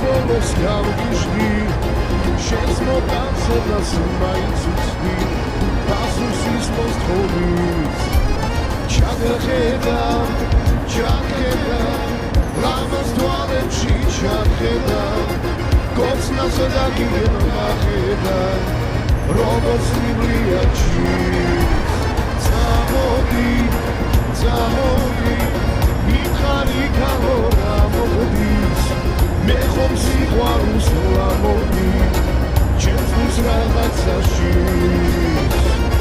ბოლოს გავგიშდი შენს მოტაცებას მაინც უცდი პასუხის მოსთხოვის ჩაგხედა ლამაზ თვალებში ჩაგხედა კოცნასა და გიგენახედა როგორც მიბლია ჩის წამოდი მიხარი გამორა მოდის მე ხომ სიყვარულს ვამოდი ჩემს გულს რაღაცა შის